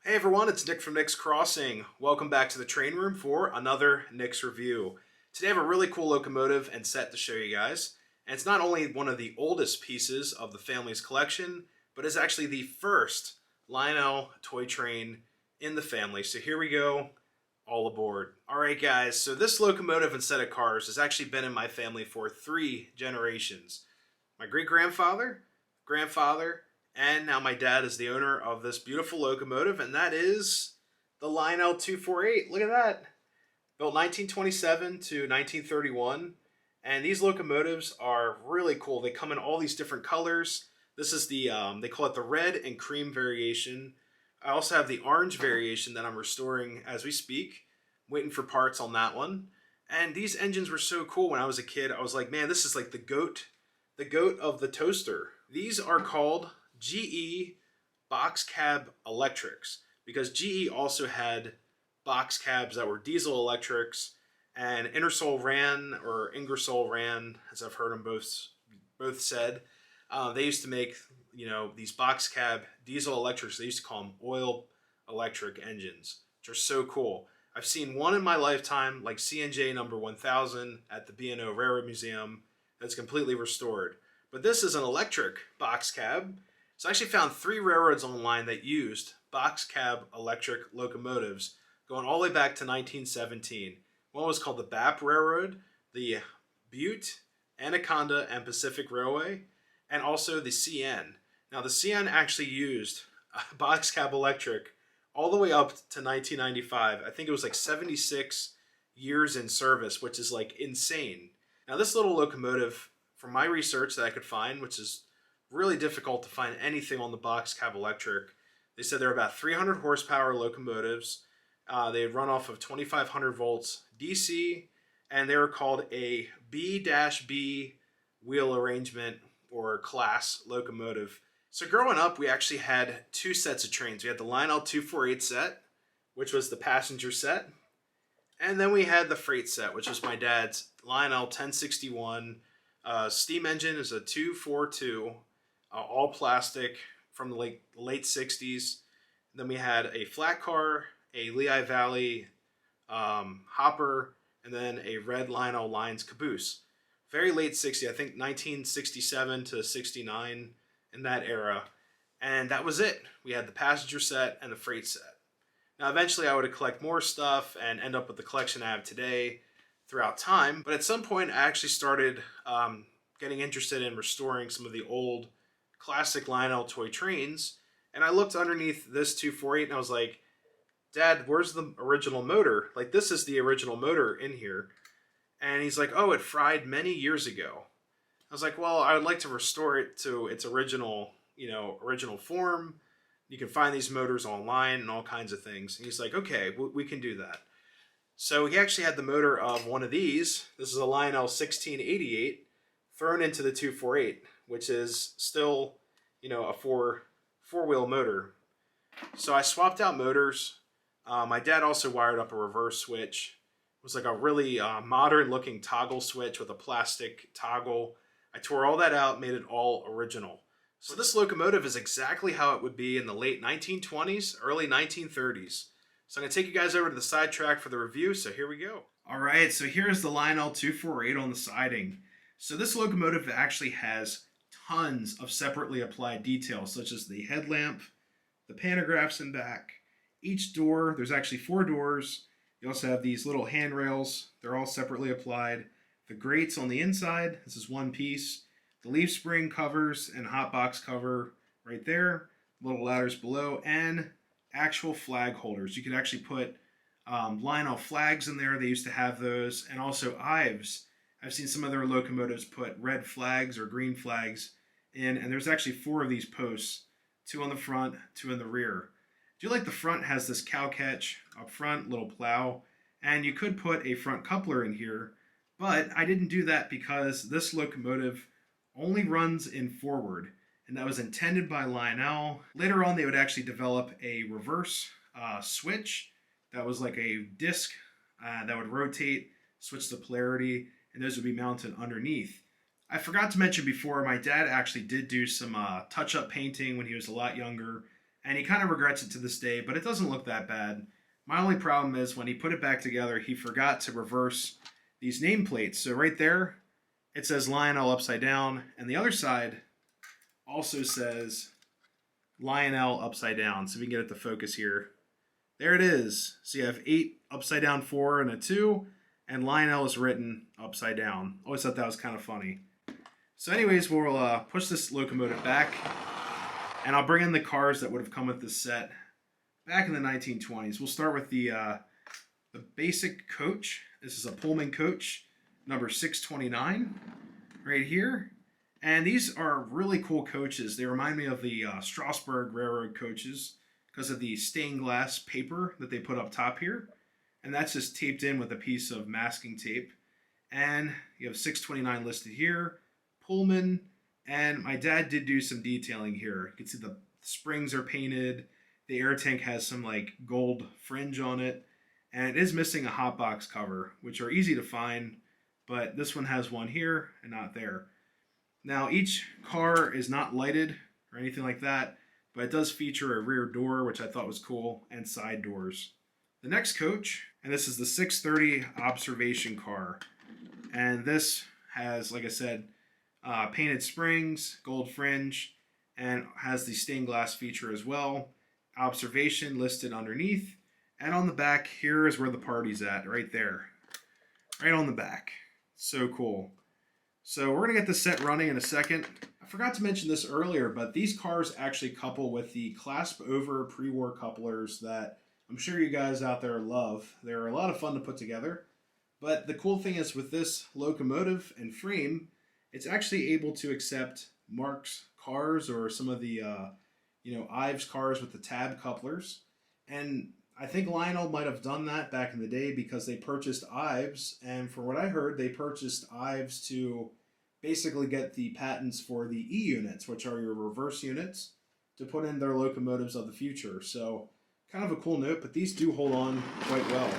Hey everyone, it's Nick from Nick's Crossing. Welcome back to the train room for another Nick's review. Today I have a really cool locomotive and set to show you guys. And it's not only one of the oldest pieces of the family's collection, but is actually the first Lionel toy train in the family. So here we go, all aboard. Alright guys, so this locomotive and set of cars has actually been in my family for 3 generations. My great-grandfather, grandfather, and now my dad is the owner of this beautiful locomotive, and that is the Lionel 248. Look at that. Built 1927 to 1931. And these locomotives are really cool. They come in all these different colors. This is the, they call it the red and cream variation. I also have the orange variation that I'm restoring as we speak. Waiting for parts on that one. And these engines were so cool when I was a kid. I was like, man, this is like the goat of the toaster. These are called GE box cab electrics because GE also had box cabs that were diesel electrics, and Ingersoll Rand, as I've heard them both said, they used to make these box cab diesel electrics. They used to call them oil electric engines, which are so cool. I've seen one in my lifetime, like CNJ number 1000 at the B&O Railroad Museum, that's completely restored. But this is an electric box cab. So I actually found 3 railroads online that used box cab electric locomotives going all the way back to 1917. One was called the BAP Railroad, the Butte, Anaconda, and Pacific Railway, and also the CN. Now the CN actually used box cab electric all the way up to 1995. I think it was like 76 years in service, which is like insane. Now this little locomotive, from my research that I could find, which is really difficult to find anything on the box cab electric, they said they're about 300 horsepower locomotives. They run off of 2500 volts DC, and they were called a B-B wheel arrangement or class locomotive. So growing up, we actually had 2 sets of trains. We had the Lionel 248 set, which was the passenger set, and then we had the freight set, which was my dad's Lionel 1061. Steam engine is a 242, all plastic from the late 60s. Then we had a flat car, a Lehigh Valley hopper, and then a red Lionel Lines caboose. Very late 60s, I think 1967 to 69 in that era. And that was it. We had the passenger set and the freight set. Now eventually I would collect more stuff and end up with the collection I have today throughout time. But at some point I actually started getting interested in restoring some of the old classic Lionel toy trains. And I looked underneath this 248 and I was like, Dad, where's the original motor? Like, this is the original motor in here. And he's like, oh, it fried many years ago. I was like, well, I would like to restore it to its original form. You can find these motors online and all kinds of things. And he's like, okay, we can do that. So he actually had the motor of one of these. This is a Lionel 1688 thrown into the 248, which is still, a four-wheel motor. So I swapped out motors. My dad also wired up a reverse switch. It was like a really modern-looking toggle switch with a plastic toggle. I tore all that out, made it all original. So this locomotive is exactly how it would be in the late 1920s, early 1930s. So I'm going to take you guys over to the sidetrack for the review, so here we go. Alright, so here's the Lionel 248 on the siding. So this locomotive actually has tons of separately applied details, such as the headlamp, the pantographs in back. Each door, there's actually 4 doors. You also have these little handrails. They're all separately applied. The grates on the inside, this is one piece. The leaf spring covers and hot box cover right there. Little ladders below, and actual flag holders. You could actually put Lionel flags in there. They used to have those. And also Ives. I've seen some other locomotives put red flags or green flags in. And there's actually 4 of these posts. 2 on the front, 2 in the rear. I do like the front has this cow catch up front, little plow. And you could put a front coupler in here. But I didn't do that because this locomotive only runs in forward. And that was intended by Lionel. Later on, they would actually develop a reverse switch that was like a disc that would rotate, switch the polarity, and those would be mounted underneath. I forgot to mention before, my dad actually did do some touch-up painting when he was a lot younger. and he kind of regrets it to this day, but it doesn't look that bad. My only problem is when he put it back together, he forgot to reverse these nameplates. So right there, it says Lionel upside down, and the other side also says Lionel upside down. So we can get it to focus here. There it is. So you have 8 upside down 4 and a 2, and Lionel is written upside down. Always thought that was kind of funny. So anyways, we'll push this locomotive back, and I'll bring in the cars that would have come with this set back in the 1920s. We'll start with the basic coach. This is a Pullman coach, number 629, right here. And these are really cool coaches. They remind me of the Strasburg Railroad coaches because of the stained glass paper that they put up top here. And that's just taped in with a piece of masking tape. And you have 629 listed here, Pullman. And my dad did do some detailing here. You can see the springs are painted. The air tank has some like gold fringe on it. And it is missing a hotbox cover, which are easy to find. But this one has one here and not there. Now each car is not lighted or anything like that, but it does feature a rear door, which I thought was cool, and side doors. The next coach, and this is the 630 observation car. And this has, like I said, painted springs, gold fringe, and has the stained glass feature as well. Observation listed underneath. And on the back, here is where the party's at, right there. Right on the back. So cool. So we're going to get the set running in a second. I forgot to mention this earlier, but these cars actually couple with the clasp over pre-war couplers that I'm sure you guys out there love. They're a lot of fun to put together. But the cool thing is with this locomotive and frame, it's actually able to accept Mark's cars or some of the Ives cars with the tab couplers. And I think Lionel might have done that back in the day because they purchased Ives, and from what I heard, they purchased Ives to basically get the patents for the E units, which are your reverse units, to put in their locomotives of the future. So kind of a cool note, but these do hold on quite well.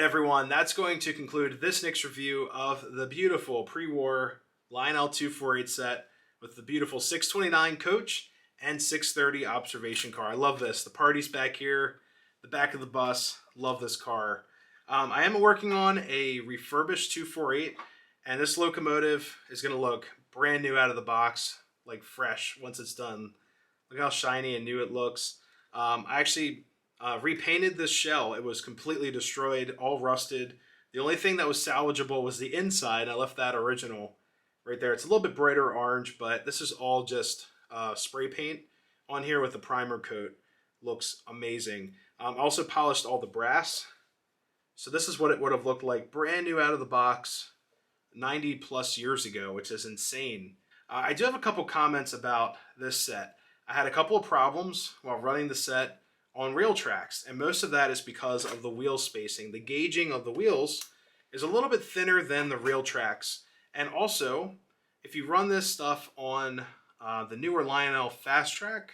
Everyone, that's going to conclude this Nick's review of the beautiful pre-war Lionel 248 set with the beautiful 629 coach and 630 observation car. I love this. The party's back here, the back of the bus. Love this car. I am working on a refurbished 248, and this locomotive is going to look brand new out of the box, like fresh once it's done. Look how shiny and new it looks. I actually repainted this shell. It was completely destroyed, all rusted. The only thing that was salvageable was the inside. I left that original right there. It's a little bit brighter orange, but this is all just spray paint on here with the primer coat. Looks amazing. Also polished all the brass. So this is what it would have looked like brand new out of the box 90 plus years ago, which is insane. I do have a couple comments about this set. I had a couple of problems while running the set on rail tracks, and most of that is because of the wheel spacing. The gauging of the wheels is a little bit thinner than the rail tracks, and also if you run this stuff on the newer Lionel Fast Track,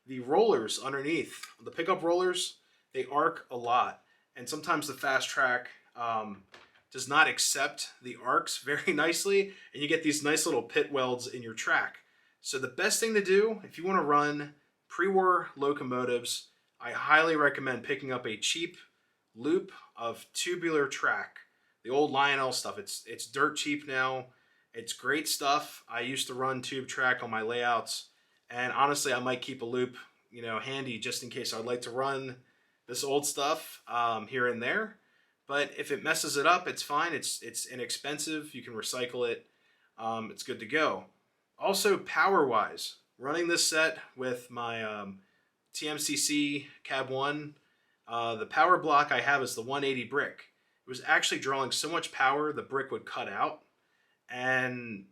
the rollers underneath, the pickup rollers, they arc a lot. And sometimes the Fast Track does not accept the arcs very nicely, and you get these nice little pit welds in your track. So the best thing to do, if you want to run pre-war locomotives, I highly recommend picking up a cheap loop of tubular track. The old Lionel stuff, it's dirt cheap now. It's great stuff. I used to run tube track on my layouts, and honestly, I might keep a loop, handy just in case I'd like to run this old stuff here and there. But if it messes it up, it's fine. It's inexpensive. You can recycle it. It's good to go. Also, power-wise, running this set with my TMCC Cab 1, the power block I have is the 180 brick. It was actually drawing so much power, the brick would cut out. And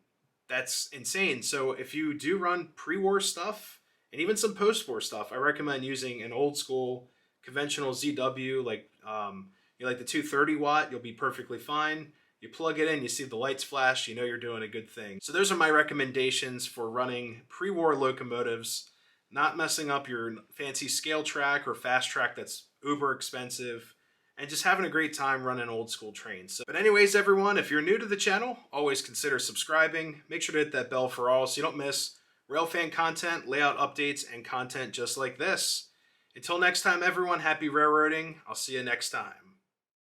that's insane. So if you do run pre-war stuff, and even some post-war stuff, I recommend using an old school conventional ZW, like like the 230 watt, you'll be perfectly fine. You plug it in, you see the lights flash, you know you're doing a good thing. So those are my recommendations for running pre-war locomotives, not messing up your fancy scale track or fast track that's uber expensive, and just having a great time running old school trains. But anyways, everyone, if you're new to the channel, always consider subscribing. Make sure to hit that bell for all so you don't miss railfan content, layout updates, and content just like this. Until next time, everyone, happy railroading. I'll see you next time.